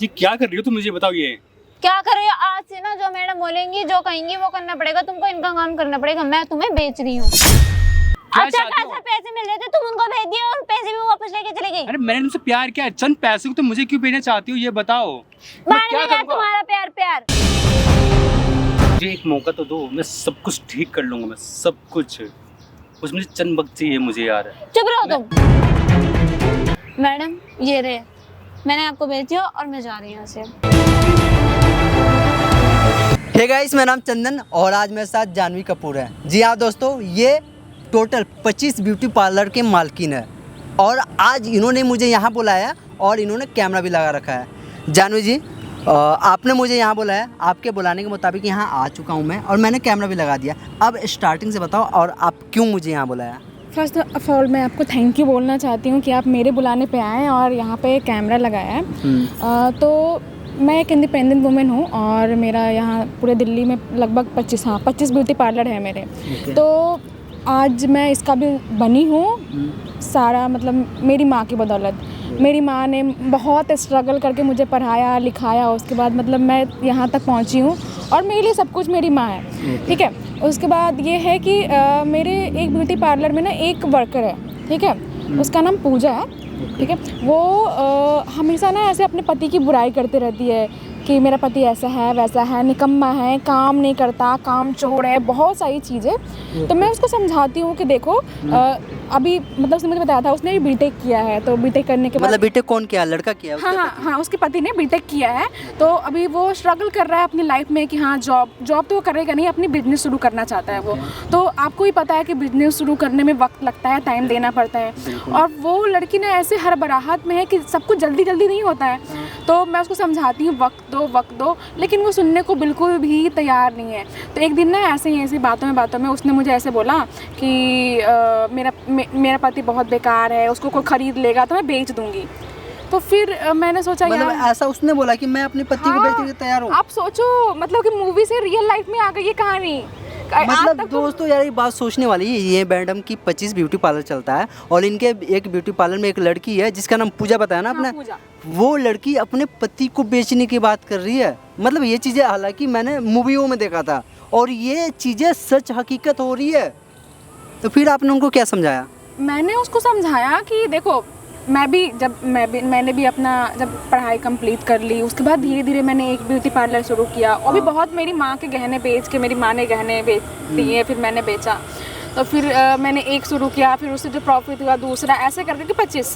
जी क्या कर रही हो तुम, मुझे बताओ। ये क्या कर रही हो? आज से ना जो मैडम बोलेंगी, जो कहेंगी वो करना पड़ेगा तुमको। इनका काम करना पड़ेगा। मैं तुम्हें बेच रही हूँ। अच्छा खासा पैसे मिल रहे थे, तुम उनको भेज दिए और पैसे भी वापस लेके चले गई। अरे मैंने तुमसे प्यार किया, चंद पैसे को तुम मुझे क्यों भेजना चाहती हो ये बताओ। मैं क्या करूंगा? तुम्हारा प्यार प्यार। मुझे एक मौका तो दो, मैं सब कुछ ठीक कर लूंगा। मैं सब कुछ, बस मुझे चंद वक्त चाहिए मुझे यार। चुप रहो तुम। मैडम ये रहे, मैंने आपको भेज दिया और मैं जा रही हूँ यहाँ से। हे गाइस, मेरा नाम चंदन और आज मेरे साथ जानवी कपूर है। जी हाँ दोस्तों, ये टोटल 25 ब्यूटी पार्लर के मालकिन है और आज इन्होंने मुझे यहाँ बुलाया और इन्होंने कैमरा भी लगा रखा है। जानवी जी, आपने मुझे यहाँ बुलाया, आपके बुलाने के मुताबिक यहाँ आ चुका हूँ मैं और मैंने कैमरा भी लगा दिया। अब स्टार्टिंग से बताओ और आप क्यों मुझे यहाँ बुलाया? फर्स्ट ऑफ ऑल मैं आपको थैंक यू बोलना चाहती हूँ कि आप मेरे बुलाने पे आए और यहाँ पे कैमरा लगाया है। तो मैं एक इंडिपेंडेंट वुमेन हूँ और मेरा यहाँ पूरे दिल्ली में लगभग 25 ब्यूटी पार्लर है मेरे। तो आज मैं इसका भी बनी हूँ सारा, मतलब मेरी माँ की बदौलत। मेरी माँ ने बहुत स्ट्रगल करके मुझे पढ़ाया लिखाया, उसके बाद मतलब मैं यहाँ तक पहुँची हूँ और मेरे लिए सब कुछ मेरी माँ है। ठीक है। उसके बाद ये है कि मेरे एक ब्यूटी पार्लर में ना एक वर्कर है, ठीक है, उसका नाम पूजा है। ठीक है। वो हमेशा ना ऐसे अपने पति की बुराई करती रहती है कि मेरा पति ऐसा है वैसा है, निकम्मा है, काम नहीं करता, काम चोर है, बहुत सारी चीज़ें। तो मैं उसको समझाती हूँ कि देखो अभी मतलब उसने मुझे बताया था उसने भी बीटेक किया है, तो बीटेक करने के बाद मतलब बीटेक कौन किया? लड़का किया? हाँ, उसके पति ने बीटेक किया है। तो अभी वो स्ट्रगल कर रहा है अपनी लाइफ में कि हाँ जॉब तो वो करेगा नहीं, अपनी बिजनेस शुरू करना चाहता है वो। तो आपको ही पता है कि बिजनेस शुरू करने में वक्त लगता है, टाइम देना पड़ता है और वो लड़की ना ऐसे हड़बड़ाहट में है कि सब कुछ जल्दी जल्दी नहीं होता है। तो मैं उसको समझाती हूँ वक्त दो, लेकिन वो सुनने को बिल्कुल भी तैयार नहीं है। तो एक दिन ना ऐसे बातों में उसने मुझे ऐसे बोला कि मेरा पति बहुत बेकार है, उसको कोई खरीद लेगा तो मैं बेच दूंगी। तो फिर मैंने सोचा मतलब ऐसा उसने बोला कि मैं अपने पति को बेचने के तैयार हूँ। आप सोचो, मतलब कि मूवी से रियल लाइफ में आ गई ये कहानी। मतलब दोस्तों यार, ये बात सोचने वाली है। ये मैडम की 25 ब्यूटी पार्लर चलता है और इनके एक ब्यूटी पार्लर में एक लड़की है जिसका नाम पूजा बताया ना आपने। पूजा। वो लड़की अपने पति को बेचने की बात कर रही है। मतलब ये चीज़ें हालांकि मैंने मूवियों में देखा था और ये चीज़ें सच हकीकत हो रही है। तो फिर आपने उनको क्या समझाया? मैंने उसको समझाया कि देखो मैंने भी अपना जब पढ़ाई कंप्लीट कर ली, उसके बाद धीरे धीरे मैंने एक ब्यूटी पार्लर शुरू किया और भी बहुत मेरी माँ के गहने बेच के, मेरी माँ ने गहने बेच दिए, फिर मैंने बेचा। तो फिर मैंने एक शुरू किया, फिर उससे जो प्रॉफिट हुआ दूसरा, ऐसे करके कि 25।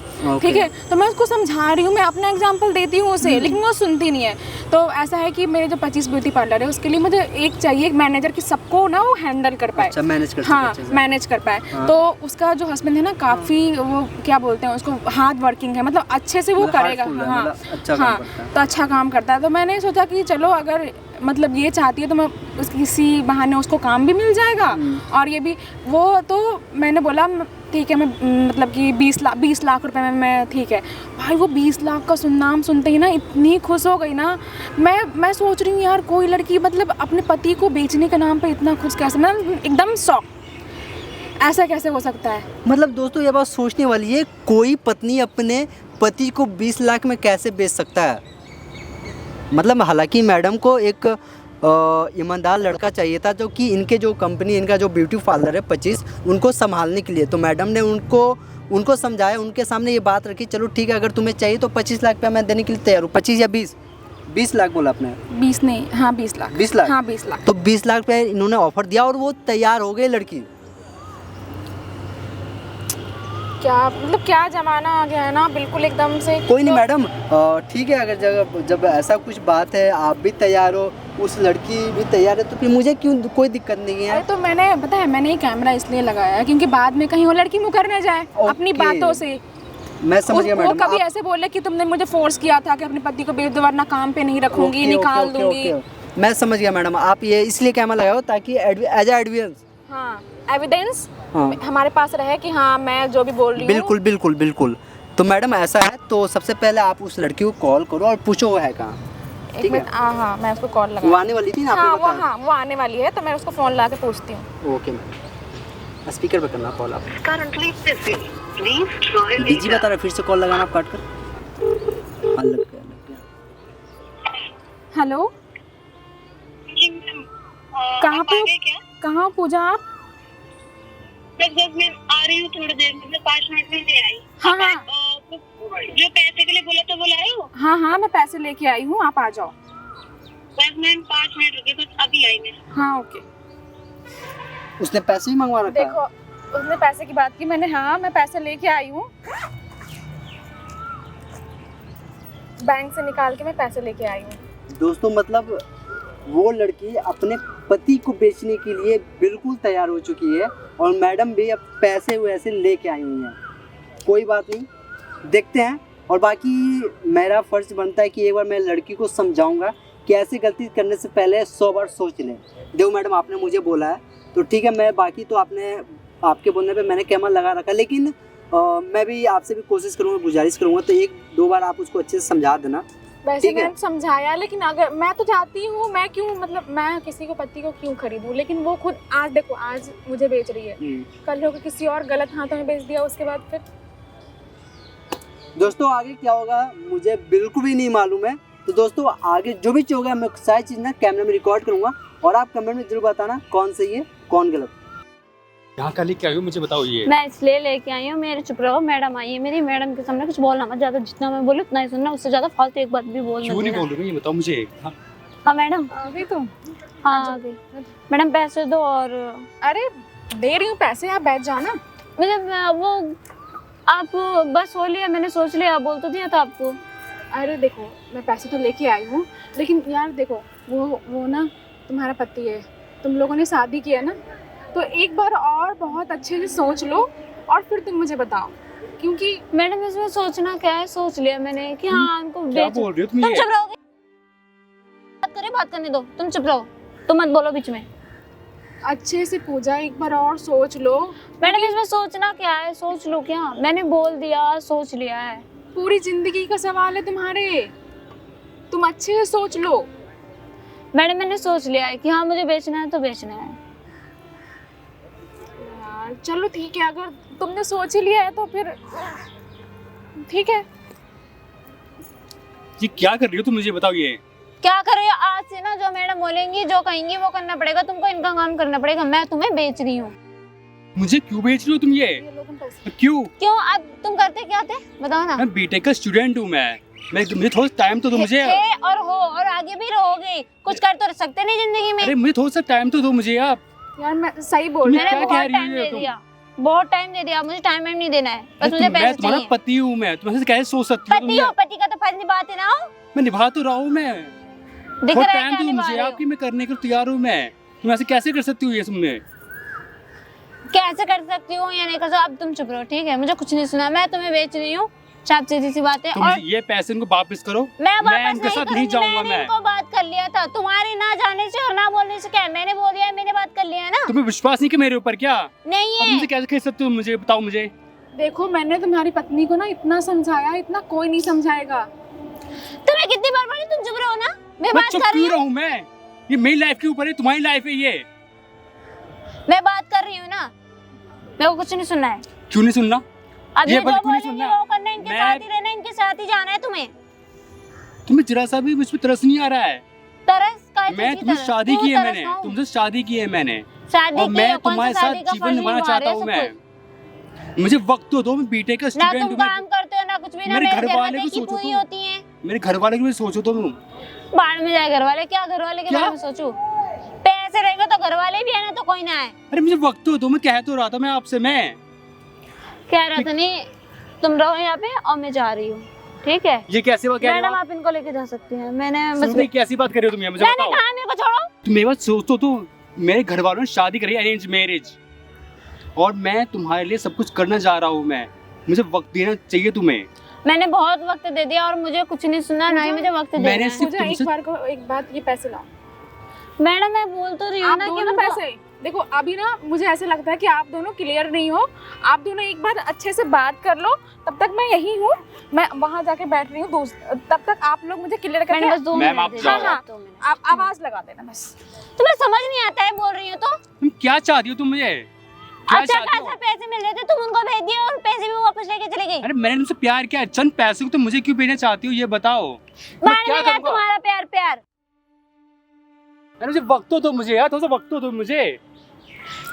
ठीक है। तो मैं उसको समझा रही हूँ, मैं अपना एग्जांपल देती हूँ उसे, लेकिन वो सुनती नहीं है। तो ऐसा है कि मेरे जो 25 ब्यूटी पार्लर है उसके लिए मुझे एक चाहिए, एक मैनेजर की सबको ना वो हैंडल कर पाए। अच्छा, मैनेज कर पाए। तो उसका जो हस्बैंड है ना काफ़ी वो क्या बोलते हैं उसको, हार्ड वर्किंग है, मतलब अच्छे से वो करेगा। हाँ, तो अच्छा काम करता है। तो मैंने सोचा कि चलो अगर मतलब ये चाहती है तो मैं किसी बहाने उसको काम भी मिल जाएगा और ये भी वो। तो मैंने बोला ठीक है, मैं मतलब कि 20 लाख रुपए में मैं, ठीक है भाई। वो 20 लाख का नाम सुनते ही ना इतनी खुश हो गई ना। मैं सोच रही हूँ यार, कोई लड़की मतलब अपने पति को बेचने के नाम पे इतना खुश कैसे, मतलब एकदम शॉक, ऐसा कैसे हो सकता है? मतलब दोस्तों ये बात सोचने वाली है, कोई पत्नी अपने पति को 20 लाख में कैसे बेच सकता है? मतलब हालांकि मैडम को एक ईमानदार लड़का चाहिए था जो कि इनके जो कंपनी, इनका जो ब्यूटी पार्लर है 25, उनको संभालने के लिए। तो मैडम ने उनको समझाया, उनके सामने ये बात रखी, चलो ठीक है अगर तुम्हें चाहिए तो 25 लाख रुपया मैं देने के लिए तैयार हूँ। 25 या 20 लाख बोला आपने? 20 नहीं, हाँ 20 लाख। 20 लाख? हाँ 20 लाख। तो 20 लाख रुपया इन्होंने ऑफर दिया और वो तैयार हो गई लड़की। क्या मतलब, क्या ज़माना आ गया है ना, बिल्कुल एकदम से। कोई नहीं मैडम, ठीक है, अगर जब ऐसा कुछ बात है, आप भी तैयार हो, उस लड़की भी तैयार है, तो फिर मुझे क्यों, कोई दिक्कत नहीं है। अरे तो मैंने पता है, मैंने ये कैमरा इसलिए लगाया है क्योंकि बाद में कहीं वो लड़की मुकर न जाए अपनी बातों से। मैं समझ गया मैडम। वो कभी ऐसे बोले कि तुमने मुझे फोर्स किया था कि अपने पति को बेच दो वरना काम पे नहीं रखूंगी, निकाल दूंगी। मैं समझ गया मैडम, आप ये इसलिए कैमरा लगाओ ताकि एज एविडेंस, हाँ एविडेंस हमारे पास रहे कि हाँ मैं जो भी बोल रही हूँ। बिल्कुल। तो मैडम ऐसा है, तो सबसे पहले आप उस लड़की को कॉल करो और पूछो वो है कहाँ। एक मिनट, हाँ मैं उसको कॉल लगा। वो आने वाली थी ना? हाँ वो आने वाली है, तो मैं उसको फ़ोन ला के पूछती हूँ। ओके मैम, स्पीकर पे करना कॉल आप। बिजी बता रहा, फिर से कॉल लगाना आप काट कर। हाँ लग गया। हेलो, कहाँ पे हो? क्या कहाँ हो पूजा आप? बस मैं आ रही हूँ थोड़ी देर में, 5 मिनट में नहीं आई। हाँ हाँ जो पैसे के लिए बोला था वो लाए हो? हाँ हाँ, मैं पैसे लेके आई हूँ, आप आ जाओ। बस मैं 5 मिनट रुकी, बस अभी आई मैं। हाँ ओके। उसने पैसे ही मंगवा रखा है। देखो, उसने पैसे की बात की, मैंने हाँ मैं पैसे लेके आई हूँ, बैंक से निकाल के मैं पैसे लेके आई हूँ। दोस्तों मतलब वो लड़की अपने पति को बेचने के लिए बिल्कुल तैयार हो चुकी है और मैडम भी अब पैसे वैसे लेके आई हुई हैं। कोई बात नहीं, देखते हैं। और बाकी मेरा फ़र्ज़ बनता है कि एक बार मैं लड़की को समझाऊंगा कि ऐसी गलती करने से पहले 100 बार सोच लें। देखो मैडम, आपने मुझे बोला है तो ठीक है, मैं बाकी तो आपके बोलने पे मैंने कैमरा लगा रखा, लेकिन मैं भी आपसे भी कोशिश करूँगा, गुजारिश करूँगा तो 1-2 बार आप उसको अच्छे से समझा देना। वैसे ठीक है। मैंने समझाया, लेकिन अगर मैं तो चाहती हूँ, मैं क्यों मतलब मैं किसी को पति को क्यों खरीदूँ, लेकिन वो खुद आज देखो, आज मुझे बेच रही है, कल होकर किसी और गलत हाथों में बेच दिया, उसके बाद फिर दोस्तों आगे क्या होगा मुझे बिल्कुल भी नहीं मालूम है। तो दोस्तों आगे जो भी होगा मैं सारी चीज़ ना कैमरे में रिकॉर्ड करूँगा और आप कमेंट में जरूर बताना कौन सही है कौन गलत। यहाँ का लेके आई हो, मुझे बताओ ये। मैं इसलिए लेके आई हूँ, मेरे चुप रहो, मैडम आई है मेरी, मैडम के सामने कुछ बोलना मत ज्यादा, जितना मैं बोलूँ उतना ही सुनना, उससे ज्यादा फालतू एक बात भी बोलना। क्यों नहीं बोल रही हो, ये बताओ मुझे। हाँ, हाँ मैडम, अभी तो हाँ आ गई। मैडम पैसे दो। और अरे दे रही हूँ पैसे, आप बैठ जाओ ना। मुझे वो आप बस हो लिया, मैंने सोच लिया, बोल तो दिया था आपको। अरे देखो, मैं पैसे तो लेके आई हूँ, लेकिन यार देखो, वो ना तुम्हारा पति है, तुम लोगों ने शादी किया ना, तो एक बार और बहुत अच्छे से सोच लो और फिर तुम मुझे बताओ, क्योंकि मैडम इसमें सोचना क्या है, सोच लिया मैंने कि हाँ उनको क्या बेच। बोल रही हो तुम तुम ये? चुप रहोगे? बात करने दो, तुम चुप रहो, तुम मत बोलो बीच में। अच्छे से पूजा एक बार और सोच लो। मैडम इसमें सोचना क्या है, सोच लो क्या, मैंने बोल दिया, सोच लिया है। पूरी जिंदगी का सवाल है तुम्हारे, तुम अच्छे से सोच लो। मैडम मैंने सोच लिया है कि हाँ मुझे बेचना है तो बेचना है। यार चलो ठीक है, अगर तुमने सोच ही लिया है तो फिर ठीक है। ये क्या कर रही हो तुम, मुझे बताओ ये। क्या कर रही हो? आज से ना जो मैडम बोलेंगी, जो कहेंगी वो करना पड़ेगा तुमको, इनका काम करना पड़ेगा। मैं तुम्हें बेच रही हूँ। मुझे क्यों बेच रही हो तुम ये? ये लोग पैसे क्यों? क्यों? अब तुम करते क्या थे बताओ ना। मैं बीटेक का स्टूडेंट हूँ। मैं मुझे थोड़ा टाइम तो दो मुझे। थे और हो और आगे भी रहोगे, कुछ कर तो सकते नहीं जिंदगी में। अरे मुझे थोड़ा सा टाइम तो दो मुझे आप। यार मैं सही बोल रही मैंने क्या हूँ। कह बहुत रही टाइम हो दे तुम? दिया, बहुत टाइम दे दिया, मुझे टाइम नहीं देना है, बस मुझे मैं पैसे तुम्हारा चाहिए। पति हूँ, मैं तुम्हारे कैसे सोच सकती पति हो, हूँ? पति का तो फर्ज निभाते ना हो। मैं निभा तो रहा हूँ, मैं दिख थोड़ा रहा है टाइम क्या दो निभा मुझे रहे हो? आपकी, मैं करने के लिए तैयार हूँ। मैं तुम ऐसे कैसे कर सकती हो ये तुमने? कैसे कर सकती हूँ या नहीं कर सकती? अब तुम चुप रहो ठीक है, मुझे कुछ नहीं सुना। मैं तुम्हें बेच रही हूँ, साफ सीधी सी बात है। तुम और ये पैसे इनको वापस करो। मैं वापस इनके साथ नहीं करूंगी, जाऊंगा मैंने मैं। इनको बात कर लिया था, तुम्हारी ना जाने से और ना बोलने से क्या है? मैंने बोल दिया है, मैंने बात कर लिया है ना। तुम्हें विश्वास नहीं कि मेरे ऊपर क्या? नहीं अब है। मुझे कैसे खरीद सकते हो, मुझे बताओ मुझे। देखो मैंने तुम्हारी पत्नी को ना इतना समझाया, इतना कोई नहीं समझाएगा। तुम्हें कितनी बार बोली, तुम चुप रहो ना, मैं मैं बात चुप कर रही क्यों हूँ। रहूं? मैं ये मेरी लाइफ के ऊपर है, तुम्हारी लाइफ है ये। मैं बात कर रही हूँ ना, मेरे को कुछ नहीं सुनना है। क्यों नहीं सुनना? अब ये ये जो बिल्कुल नहीं बोलेंगी सुनना। वो करना, इनके मैं- साथ ही रहना, इनके साथ ही जाना है तुम्हें। तुम्हें जरा सा भी मुझ पर तरस नहीं आ रहा है? तरस का मैं तुमसे शादी की है, मैंने तुमसे शादी की है मैंने, शादी और की मैं है, कौन तुम्हारे सा साथ शादी का जीवन फर्ज निभाना निभा चाहता रहे हूँ। हो मैं सब मुझे वक्त तो दो, मैं बीटेक का कुछ? ना स्टूडेंट तुम हूँ। काम करते हो ना कुछ भी, ना मेरे मेरी घर वाले जरूरतें को की सोचो पूरी तो। होती हैं। मेरे घर वाले के लिए सोचो तुम। बाढ़ में जाए घर वाले, क्या घर वाले के क्या? बारे में सोचूं? पैसे रहेंगे तो घर वाले भी है ना, तो कोई ना है। अरे मुझे वक्त तो दो, मैं कह तो रहा था मैं आपसे। मैं कह रहा था नहीं, तुम रहो यहाँ पे और मैं जा रही हूँ, ठीक है? ये कैसी बात कह रही हो मैडम आप? आप इनको लेके जा सकती हैं। मैंने बस सुनो, ये कैसी बात कर रही हो तुम? ये मुझे मैंने बताओ। कहा मेरे को छोड़ो। तुम मेरी बात सोचो तो, मेरे घर वालों ने शादी करी, अरेंज मैरिज, और मैं तुम्हारे लिए सब कुछ करना चाह रहा हूँ। मैं मुझे वक्त देना चाहिए तुम्हें। मैंने बहुत वक्त दे दिया और मुझे कुछ नहीं सुना, ना ही मुझे वक्त देना मैंने है। सिर्फ पूजा तुमसे- एक बार को एक बात, ये पैसे लाओ। मैडम मैं बोल तो रही हूँ आप ना कि दोनों उनको- पैसे देखो, अभी ना मुझे ऐसे लगता है कि आप दोनों क्लियर नहीं हो। आप दोनों एक बार अच्छे से बात कर लो, तब तक मैं यही हूँ, मैं वहाँ जाके बैठ रही हूँ। तब तक आप लोग मुझे क्लियर मैंने करके बस 2 मैम, मिनट आप दे जाओ। दिए, हाँ, 2 मिनट। आप आवाज लगा देना बस। तुम्हें समझ नहीं आता है बोल रही हो तो? तुम क्या चाहती हो? तुम मुझे क्या अच्छा चाहती हो? खासा पैसे मिल रहे थे, तुम उनको भेज दिए और पैसे भी वापस लेके चले गई। अरे मैंने तुमसे प्यार किया है, चंद पैसे को तुम मुझे क्यों भेजना चाहती हो ये बताओ। मैं बाद क्या में क्या करूँगा? तुम्हारा प्यार प्यार अरे मुझे वक्त तो दो मुझे यार, थोड़ा सा वक्त तो दो मुझे।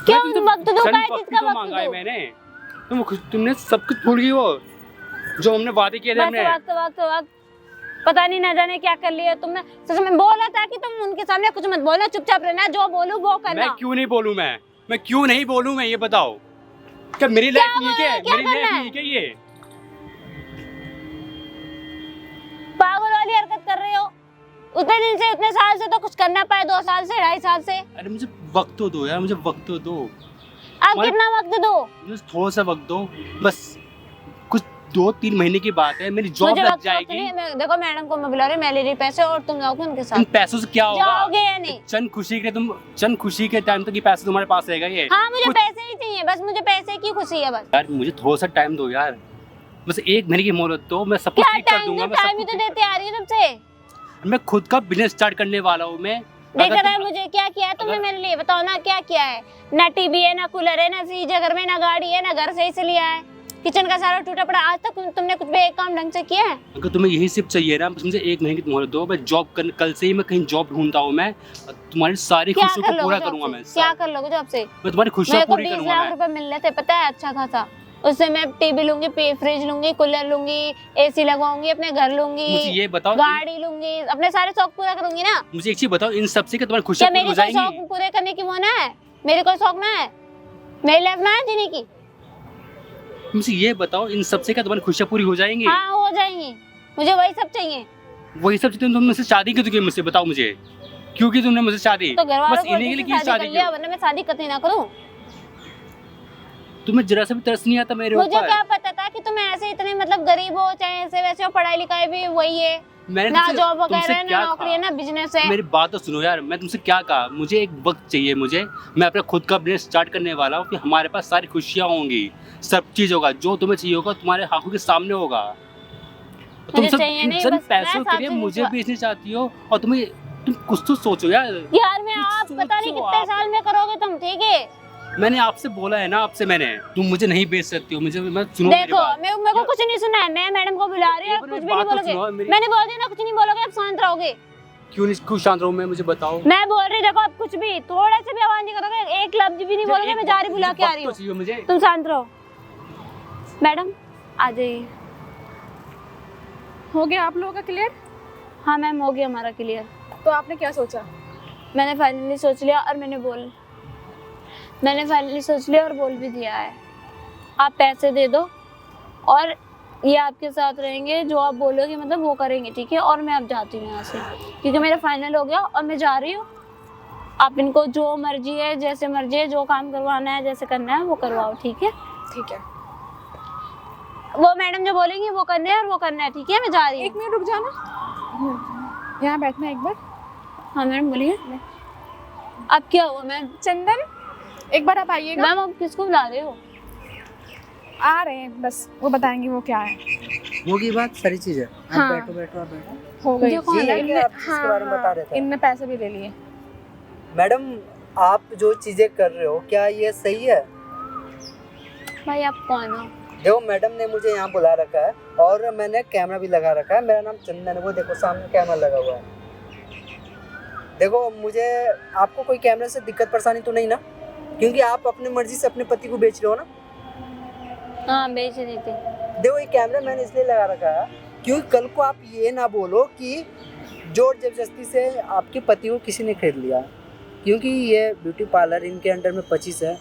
क्यों मैं तुमसे वक्त दो? जन्म काय वक्त चीज का तो वक्त मांगा है दो? मैंने। तुमने सब कुछ भूल गई वो जो हमने वादे किए थे बस हमने। वक्त पता नहीं ना जाने क्या कर लिया तुमने। सच में बोला था कि तुम उनके सामने कुछ मत बोलना, चुपचाप रहना, जो बोलूं वो करना। मैं क्यों नहीं बोलूं? मैं क्यों नहीं बोलूं? मैं ये बताओ, क्या मेरी लाइफ नहीं है? क्या मेरी लाइफ नहीं है क्या ये? पागल वाली हरकत कर रहे हो। उतने दिन से, इतने साल से तो कुछ करना पाए, 2 साल से, 2.5 साल से। अरे मुझे वक्त तो दो यार, मुझे वक्त तो दो। आप कितना वक्त दो? मुझे थोड़ा सा वक्त दो बस। कुछ 2-3 महीने की बात है, मेरी जॉब मुझे लग वक्त जाएगी। नहीं, मैं देखो मैडम को मैं बुला रही हूं, मैं ले रही पैसे और तुम जाओगे उनके इन साथ। पैसों से क्या होगा? जाओगे या नहीं? चंद खुशी के टाइम तक ये पैसे तुम्हारे पास रहेगा ये? हाँ मुझे कुछ- पैसे ही चाहिए, बस मुझे पैसे की खुशी है बस। यार मुझे थोड़ा सा टाइम दो यार, बस 1 महीने की मोहलत दो, मैं सब कुछ क्या ठीक कर टाइम दूंगा। दो? मैं सब टाइम ही कुछ तो ठीक देते आ रही हूँ तुमसे। कर- मैं खुद का बिजनेस स्टार्ट करने वाला हूँ मैं। देख अगर रहा है तुम- मुझे क्या किया है तुमने अगर- मेरे लिए? बताओ ना क्या किया है? ना टीवी है, ना कूलर है, ना फ्रिज है घर में, ना गाड़ी है, ना घर सही से लिया है। किचन का सारा टूटा पड़ा। आज तक तुमने कुछ भी एक काम ढंग से किया है? अगर तुम्हें यही सिर्फ चाहिए ना, बस मुझे 1 महीने की मोहलत दो। मैं कल से ही मैं कहीं जॉब ढूंढता हूँ मैं, और तुम्हारी सारी क्या खुशियों कर को पूरा लोगे करूंगा जॉब मैं। से? क्या कर लोगे जॉब से? मैं तुम्हारी खुशियाँ मेरे को पूरी 20 करूंगा लाख मैं। रुपए मिल रहे थे, पता है, अच्छा खासा। उससे मैं टीवी लूंगी, फ्रिज लूंगी, कूलर लूंगी, एसी लगवाऊंगी, अपने घर मुझे लूंगी, ये बताओ, गाड़ी लूंगी, अपने सारे शौक पूरा करूंगी ना। मुझे एक चीज बताओ, इन सब से क्या तुम्हारी क्या खुशियाँ पूरी मेरी हो कोई जाएंगी? शौक पूरे करने की वो ना है? मेरे कोई शौक ना है? मेरी लाइफ ना है जीने की? मुझे ये बताओ, इन सब से क्या तुम्हारी खुशियाँ पूरी हो जाएंगी? हाँ हो जाएंगी, मुझे वही सब चाहिए। वही सब चीजें तुम मुझसे शादी क्यों की? मुझसे बताओ मुझे, क्यों की तुमने मुझसे शादी? तो घर वालों बस को इन्हीं के लिए की शादी शादी कर लिया, क्यों? वरना मैं शादी कतई ना करूं। तुम्हें जरा सा भी तरस नहीं आता मेरे मुझे ऊपर? क्या पता था कि तुम ऐसे इतने मतलब गरीब हो, चाहे ऐसे वैसे हो, पढ़ाई लिखाई भी वही है, मैंने ना तुमसे- जॉब वगैरह तुमसे है, ना क्या नौकरी कहा? है, ना बिजनेस है। मेरी बात तो सुनो यार, मैं तुमसे क्या कहा? मुझे एक वक्त चाहिए मुझे, मैं अपना खुद का बिजनेस स्टार्ट करने वाला हूँ, फिर हमारे पास सारी खुशियाँ होंगी, सब चीज़ होगा, जो तुम्हें चाहिए होगा तुम्हारे आंखों के सामने होगा। तुम मुझे सब चाहिए इन नहीं, चंद बस मैं पैसों के साथ लिए से मुझे नहीं- बेचना चाहती हो, और तुम कुछ तो सोचो यार। यार मैं आप कुछ पता नहीं सोचो कितने आप। साल में करोगे तुम, ठीक है? मैंने आपसे बोला है ना, तुम मुझे नहीं बेच सकती हो, मुझे मैं सुनो मेरी देखो बात। मेरे को कुछ नहीं सुना है, मैं मैडम को बुला रही हूँ, एक कुछ मिनट भी नहीं बात तो बोलोगे। सुनो मेरी। मैंने बोल दिया ना, कुछ नहीं बोलोगे, आप शांत रहोगे। क्यों शांत रहूं मैं? मुझे बताओ। मैं बोल रही, देखो आप कुछ भी थोड़ा से भी आवाज नहीं करोगे, एक लफ्ज भी नहीं बोलोगे, मैं जा रही बुला के आ रही हूँ। चाहिए मुझे। तुम शांत रहो। मैडम आ जाइए। हो गया आप लोगों का क्लियर? हाँ मैम हो गया हमारा क्लियर। तो आपने क्या सोचा? मैंने फाइनली सोच लिया और मैंने फाइनली सोच लिया और बोल भी दिया है। आप पैसे दे दो और ये आपके साथ रहेंगे, जो आप बोलोगे मतलब वो करेंगे, ठीक है? और मैं अब जाती हूँ यहाँ से, क्योंकि मेरा फाइनल हो गया और मैं जा रही हूँ। आप इनको जो मर्जी है, जैसे मर्जी है, जो काम करवाना है, जैसे करना है वो करवाओ, ठीक है? ठीक है, वो मैडम जो बोलेंगी वो करना है और वो करना है, ठीक है? मैं जा रही एक हूँ। मिनट रुक जाना, यहाँ बैठना एक बार। हाँ मैडम बोलिए। अब क्या हुआ मैम? चंदन एक बार आप आइएगा। मैम आप किसको बुला रहे हो? आ रहे हैं, बस वो बताएंगे वो क्या है। होगी बात, सारी चीज़ें। आप हाँ। बैठो आप बैठो। हो गई। ये कौन है? ये आप जिसके बारे में बता रहे थे। इनने पैसे भी ले लिए। मैडम आप जो चीज़ें कर रहे हो क्या ये सही है? भाई आप कौन हो? देखो मैडम ने मुझे यहाँ बुला रखा है और मैंने कैमरा भी लगा रखा है। मेरा नाम चंदन है, वो देखो सामने कैमरा लगा हुआ है। देखो मुझे आपको कोई कैमरे से दिक्कत परेशानी तो नहीं ना? क्योंकि आप अपनी मर्जी से अपने पति को बेच रहे हो ना। हाँ बेच रही थी। देखो ये कैमरा मैंने इसलिए लगा रखा है क्योंकि कल को आप ये ना बोलो कि जोर जबरदस्ती से आपके पति को किसी ने खरीद लिया, क्योंकि ये ब्यूटी पार्लर इनके अंडर में 25 है,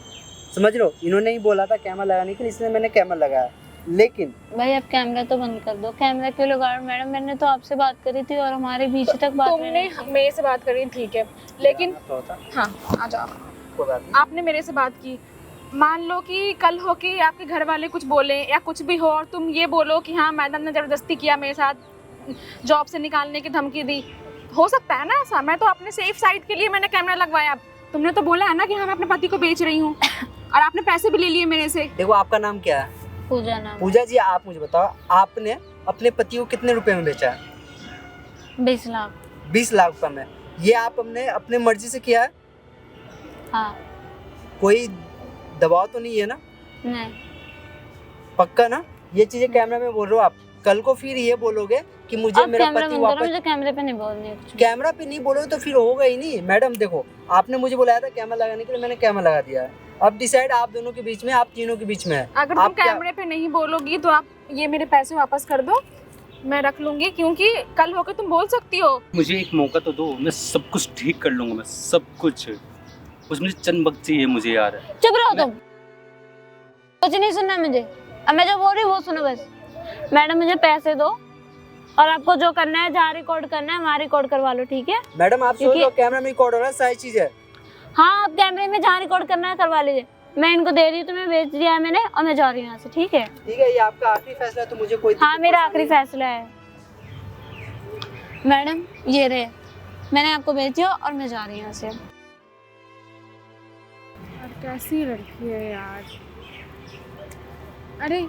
समझ लो। इन्होंने ही बोला था कैमरा लगाने के लिए, इसलिए मैंने कैमरा लगाया। लेकिन भाई आप कैमरा तो बंद कर दो। कैमरा क्यों लगा? मैडम मैंने तो आपसे बात करी थी और हमारे बीच तक बात तुमने मेरे से बात करी, ठीक है, लेकिन होता हाँ आ जाओ। कोई बात नहीं। आपने मेरे से बात की, मान लो कि कल हो कि आपके घर वाले कुछ बोले या कुछ भी हो और तुम ये बोलो कि हाँ मैडम ने ज़बरदस्ती किया, मेरे साथ जॉब से निकालने की धमकी दी, हो सकता है ना ऐसा। मैं तो अपने सेफ साइड के लिए मैंने कैमरा लगवाया। तुमने तो बोला है ना कि हाँ मैं अपने पति को बेच रही हूँ और आपने पैसे भी ले लिए मेरे से। देखो आपका नाम क्या है? पूजा नाम। पूजा जी आप मुझे बताओ, आपने अपने पति को कितने रुपए में बेचा है? 20 लाख। 20 लाख रुपए में। ये आप अपने मर्जी से किया है? हाँ। कोई दबाव तो नहीं है ना? नहीं। पक्का ना? ये चीजें कैमरा में बोल रहे हो आप? कल को फिर ये बोलोगे कि मुझे आप मेरा कैमरा पति बंद करो, वापस, मुझे कैमरे पे नहीं बोलनी है कुछ भी। कैमरा पे नहीं बोलोगे तो फिर होगा ही नहीं। मैडम देखो, आपने मुझे बुलाया था कैमरा लगाने के लिए, मैंने कैमरा लगा दिया है। अब डिसाइड आप दोनों के बीच में, आप तीनों के बीच में है। अगर तुम आप क्या- कैमरे पे नहीं बोलोगी तो आप ये मेरे पैसे वापस कर दो, मैं रख लूंगी, क्योंकि कल होकर तुम बोल सकती हो। मुझे एक मौका तो दो, मैं सब कुछ ठीक कर लूँगा, मैं सब कुछ। बस मुझे चंद वक्त चाहिए मुझे यार। चुप रहो तुम, कुछ नहीं सुनना मुझे। अब मैं जो बोल रही हूँ वो सुनो बस। मैडम मुझे पैसे दो और आपको जो करना है, जहाँ रिकॉर्ड करना है वहाँ रिकॉर्ड करवा लो, ठीक है? मैडम आप सोच क्योंकि- लो कैमरा में रिकॉर्ड हो रहा है, सारी चीज है। हाँ, आप कैमरे में जहाँ रिकॉर्ड करना है करवा लीजिए। मैं इनको दे रही हूँ, तुम्हें भेज दिया है मैंने और मैं जा रही हूँ यहाँ से, ठीक है? ठीक है, ये आपका आखिरी फैसला है, तो मुझे कोई हाँ, दिक्कत मेरा परेशानी आखिरी फैसला है। मैडम ये रहे, मैंने आपको भेज दिया और मैं जा रही हूँ यहाँ से। और कैसी लड़की है यार। अरे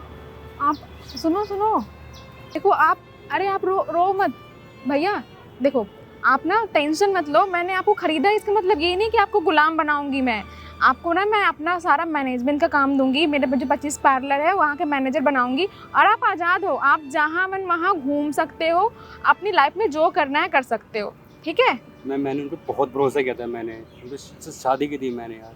आप सुनो सुनो, देखो आप, अरे आप रो मत भैया। देखो आप ना टेंशन मत लो, मैंने आपको खरीदा है, इसका मतलब ये नहीं कि आपको गुलाम बनाऊंगी मैं आपको। ना मैं अपना सारा मैनेजमेंट का काम दूंगी, मेरे मुझे 25 पार्लर है, वहाँ के मैनेजर बनाऊंगी और आप आज़ाद हो, आप जहाँ मन वहाँ घूम सकते हो, अपनी लाइफ में जो करना है कर सकते हो, ठीक है? मैंने उन पर बहुत भरोसा किया था, मैंने उनसे शादी की थी मैंने यार।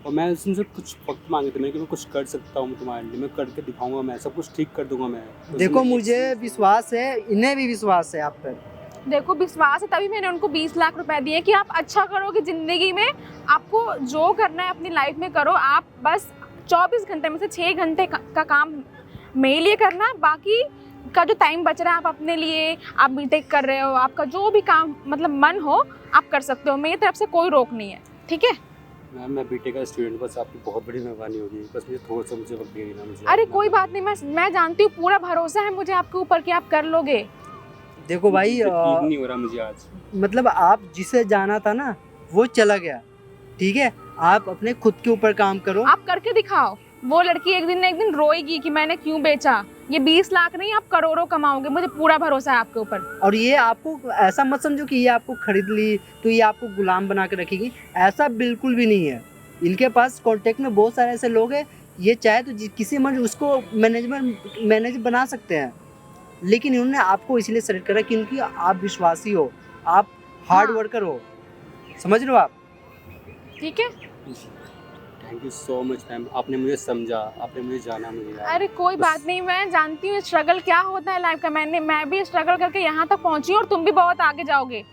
और मैं उनसे कुछ वक्त मांगे थे, मैं कि मैं कुछ कर सकता हूँ तुम्हारे लिए, मैं करके दिखाऊंगा, मैं सब कुछ ठीक कर दूंगा मैं। बस देखो मैं- मुझे विश्वास है, इन्हें भी विश्वास है आप पर। देखो विश्वास है तभी मैंने उनको 20 लाख रुपए दिए कि आप अच्छा करोगे ज़िंदगी में, आपको जो करना है अपनी लाइफ में करो। आप बस 24 घंटे में से 6 घंटे का काम मेरे लिए करना, बाकी का जो टाइम बच रहा है आप अपने लिए, आप बीटेक कर रहे हो, आपका जो भी काम मतलब मन हो आप कर सकते हो, मेरी तरफ से कोई रोक नहीं है, ठीक है? मैम मैं बीटेक का स्टूडेंट, बस आपकी बहुत बड़ी मेहरबानी होगी, बस मुझे थोड़ा सा मुझे वक्त दे देना मुझे। अरे कोई बात नहीं, मैं जानती हूँ, पूरा भरोसा है मुझे आपके ऊपर कि आप कर लोगे। देखो भाई यकीन नहीं हो रहा मुझे आज। मतलब आप जिसे जाना था ना वो चला गया, ठीक है? आप अपने खुद के ऊपर काम करो। आप करके दिखाओ, वो लड़की एक दिन न एक दिन रोएगी कि मैंने क्यों बेचा। ये 20 लाख नहीं, आप करोड़ों कमाओगे, मुझे पूरा भरोसा है आपके ऊपर। और ये आपको ऐसा मत समझो कि ये आपको खरीद ली तो ये आपको गुलाम बना के रखेगी, ऐसा बिल्कुल भी नहीं है। इनके पास कांटेक्ट में बहुत सारे ऐसे लोग हैं, ये चाहे तो किसी मन उसको मैनेजर बना सकते हैं, लेकिन इन्होंने आपको इसलिए सेलेक्ट करा क्योंकि आप विश्वासी हो, आप हार्ड हाँ। वर्कर हो, समझ रहे हो आप? ठीक है? Thank you so much ma'am, आपने मुझे समझा, आपने मुझे जाना मुझे यार। अरे कोई बात नहीं, मैं जानती हूँ स्ट्रगल क्या होता है लाइफ का। मैं भी स्ट्रगल करके यहाँ तक पहुँची हूँ और तुम भी बहुत आगे जाओगे।